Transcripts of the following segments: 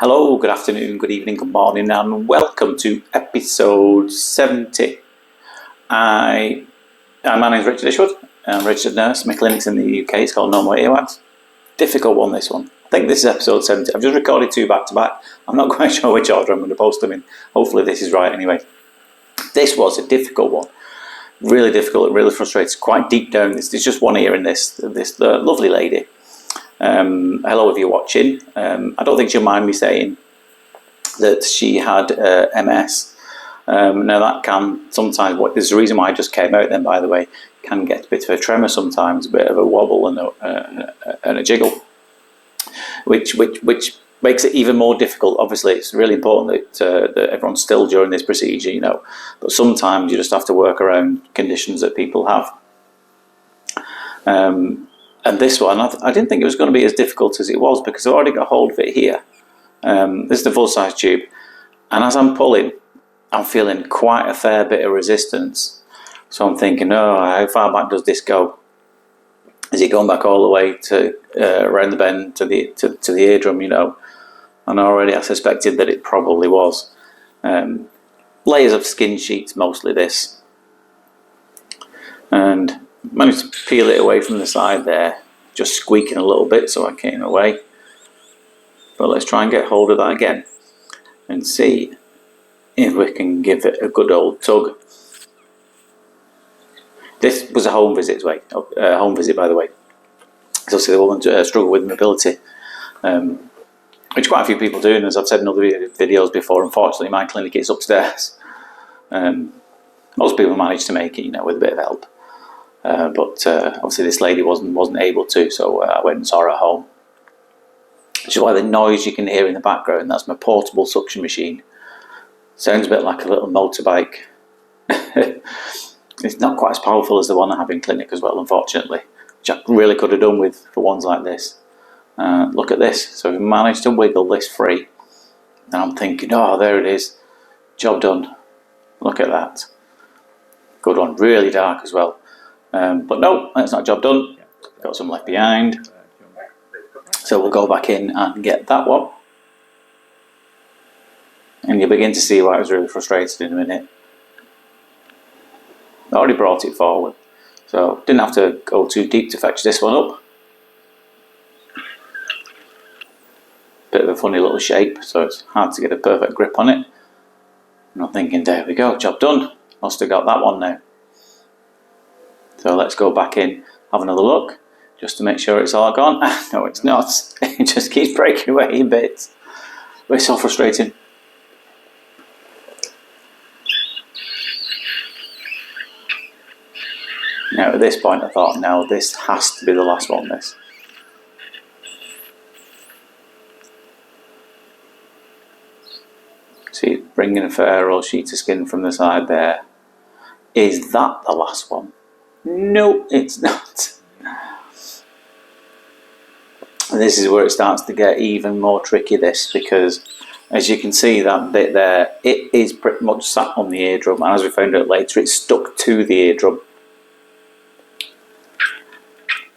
Hello, good afternoon, good evening, good morning, and welcome to episode 70. My name is Richard Ishwood. I'm a registered nurse. My clinic's in the UK. It's called No More Earwax. Difficult one, this one. I think this is episode 70. I've just recorded two back to back. I'm not quite sure which order I'm going to post them in. Hopefully this is right anyway. This was a difficult one. Really difficult, really frustrating. Quite deep down. There's just one ear in this lovely lady. Hello if you're watching. I don't think she'll mind me saying that she had MS. Now that can sometimes, there's a reason why I just came out then, by the way, can get a bit of a tremor sometimes, a bit of a wobble and a jiggle, which makes it even more difficult. Obviously it's really important that everyone's still during this procedure, you know, but sometimes you just have to work around conditions that people have. And this one, I didn't think it was going to be as difficult as it was, because I've already got hold of it here. This is the full-size tube, and as I'm pulling, I'm feeling quite a fair bit of resistance. So I'm thinking, oh, how far back does this go? Is it going back all the way to around the bend to the eardrum, you know? And already I suspected that it probably was. Layers of skin sheets, mostly this. And managed to peel it away from the side there, just squeaking a little bit, so I came away. But let's try and get hold of that again and see if we can give it a good old tug. This was a home visit, by the way. So see, the woman struggled with mobility, which quite a few people do, and as I've said in other videos before, unfortunately my clinic is upstairs. Most people manage to make it, you know, with a bit of help. But obviously this lady wasn't able to, so I went and saw her at home. Which is why the noise you can hear in the background, that's my portable suction machine. Sounds a bit like a little motorbike. It's not quite as powerful as the one I have in clinic as well, unfortunately, which I really could have done with for ones like this. Look at this. So we managed to wiggle this free, and I'm thinking, oh, there it is, job done. Look at that. Good one. Really dark as well. But no, that's not job done. Got some left behind. So we'll go back in and get that one. And you'll begin to see why I was really frustrated in a minute. I already brought it forward, so didn't have to go too deep to fetch this one up. Bit of a funny little shape, so it's hard to get a perfect grip on it. And I'm thinking, there we go, job done. Must have got that one now. So let's go back in, have another look, just to make sure it's all gone. No, it's not. It just keeps breaking away in bits. But it's so frustrating. Now at this point I thought, no, this has to be the last one, this. See, bringing a fair old sheet of skin from the side there. Is that the last one? No, it's not. And this is where it starts to get even more tricky, this, because as you can see, that bit there, it is pretty much sat on the eardrum, and as we found out later, it's stuck to the eardrum.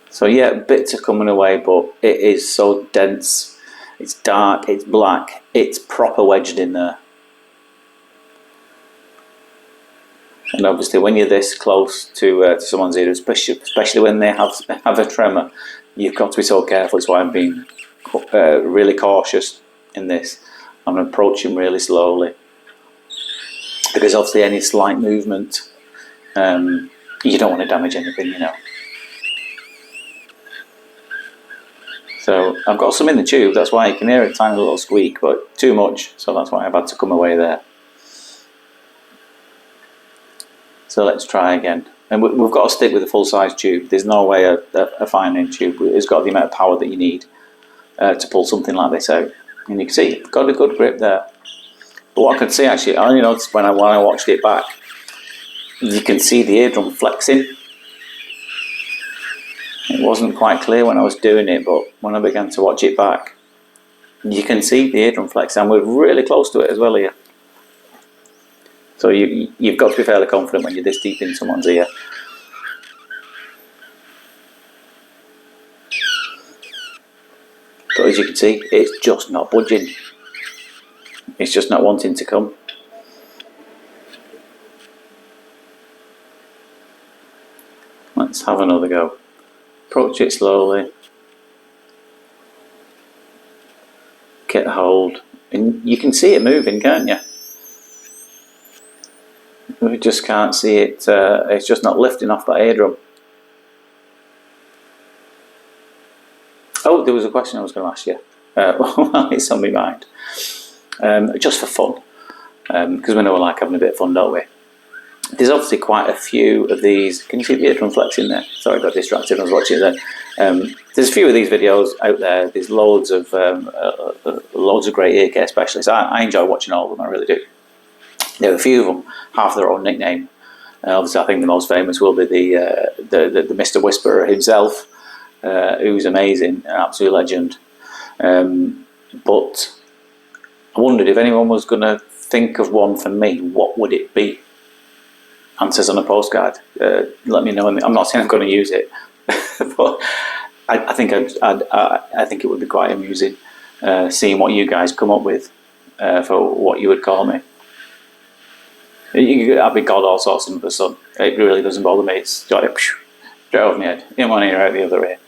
So yeah, bits are coming away, but it is so dense, it's dark, it's black, it's proper wedged in there. And obviously when you're this close to someone's ear, especially when they have a tremor, you've got to be so careful. That's why I'm being really cautious in this. I'm approaching really slowly, because obviously any slight movement, you don't want to damage anything, you know. So I've got some in the tube, that's why you can hear a tiny little squeak, but too much, so that's why I've had to come away there. So let's try again. And we've got to stick with a full-size tube. There's no way a fine-inch tube has got the amount of power that you need to pull something like this out. And you can see, it's got a good grip there. But what I could see, actually, I only noticed when I watched it back, you can see the eardrum flexing. It wasn't quite clear when I was doing it, but when I began to watch it back, you can see the eardrum flexing, and we're really close to it as well here. So you've got to be fairly confident when you're this deep in someone's ear. But as you can see, it's just not budging. It's just not wanting to come. Let's have another go. Approach it slowly. Get a hold. And you can see it moving, can't you? We just can't see it. It's just not lifting off that eardrum. Oh, there was a question I was going to ask you. Well, it's on my mind. Just for fun. Because we know we like having a bit of fun, don't we? There's obviously quite a few of these. Can you see the eardrum flexing there? Sorry, I got distracted. I was watching it there. There's a few of these videos out there. There's loads of great ear care specialists. I enjoy watching all of them. I really do. There are a few of them have their own nickname. Obviously, I think the most famous will be the Mr. Whisperer himself, who's amazing, an absolute legend. But I wondered if anyone was going to think of one for me, what would it be? Answers on a postcard. Let me know. I'm not saying I'm going to use it, but I think I think it would be quite amusing seeing what you guys come up with for what you would call me. I'd be called all sorts under the sun. It really doesn't bother me. It's got it drove my head in one ear out the other ear.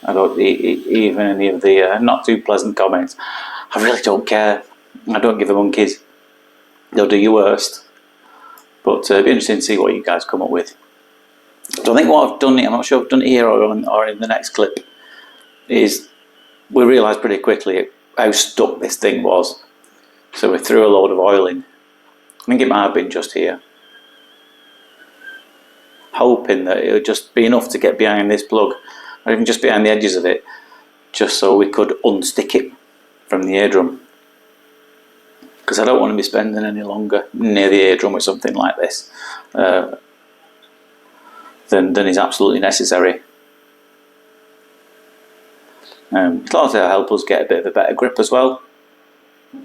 I don't even any of the not too pleasant comments. I really don't care. I don't give a monkeys. They'll do your worst. But it'd be interesting to see what you guys come up with. So I think what I've done, I'm not sure if I've done it here or in the next clip, is we realised pretty quickly how stuck this thing was. So we threw a load of oil in. I think it might have been just here. Hoping that it would just be enough to get behind this plug, or even just behind the edges of it, just so we could unstick it from the eardrum. Because I don't want to be spending any longer near the eardrum with something like this than is absolutely necessary. It'll also help us get a bit of a better grip as well.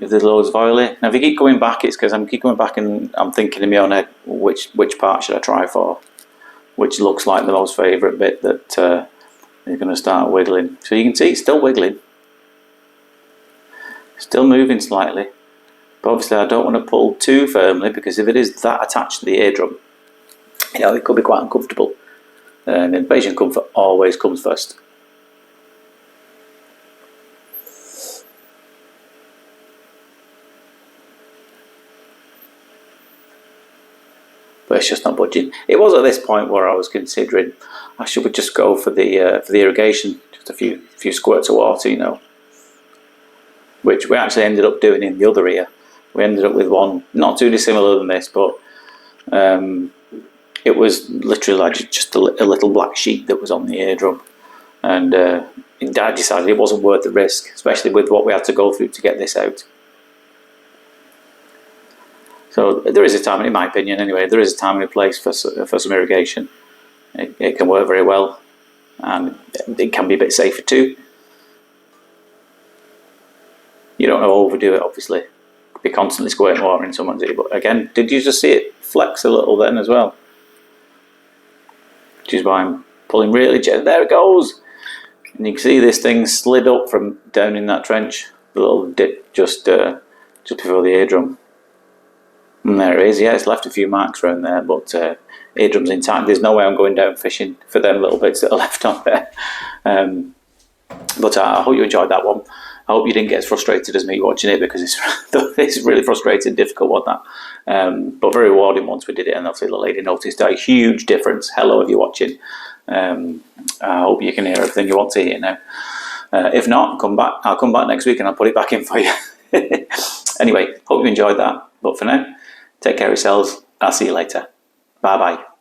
If there's loads of oil here. Now if you keep coming back, it's because I keep coming back and I'm thinking in my own head, which part should I try for? Which looks like the most favourite bit that you're going to start wiggling. So you can see it's still wiggling. Still moving slightly. But obviously I don't want to pull too firmly, because if it is that attached to the eardrum, you know, it could be quite uncomfortable. And patient comfort always comes first. But it's just not budging. It was at this point where I was considering, should we just go for the irrigation, just a few squirts of water, you know, which we actually ended up doing in the other ear. We ended up with one not too dissimilar than this, but it was literally like just a little black sheet that was on the eardrum, and I decided it wasn't worth the risk, especially with what we had to go through to get this out. So there is a time, in my opinion anyway, there is a time and a place for some irrigation. It can work very well, and it can be a bit safer too. You don't want to overdo it, obviously. Be constantly squirting water in someone's ear. But again, did you just see it flex a little then as well? Which is why I'm pulling really gently. There it goes! And you can see this thing slid up from down in that trench. The little dip just before the eardrum. And there it is. Yeah, it's left a few marks around there, but eardrum's intact. There's no way I'm going down fishing for them little bits that are left on there. But I hope you enjoyed that one. I hope you didn't get as frustrated as me watching it, because it's really frustrating, difficult one, that. But very rewarding once we did it, and obviously the lady noticed a huge difference. Hello, if you're watching. I hope you can hear everything you want to hear now. If not, come back. I'll come back next week and I'll put it back in for you. Anyway, hope you enjoyed that. But for now, take care of yourselves. I'll see you later. Bye bye.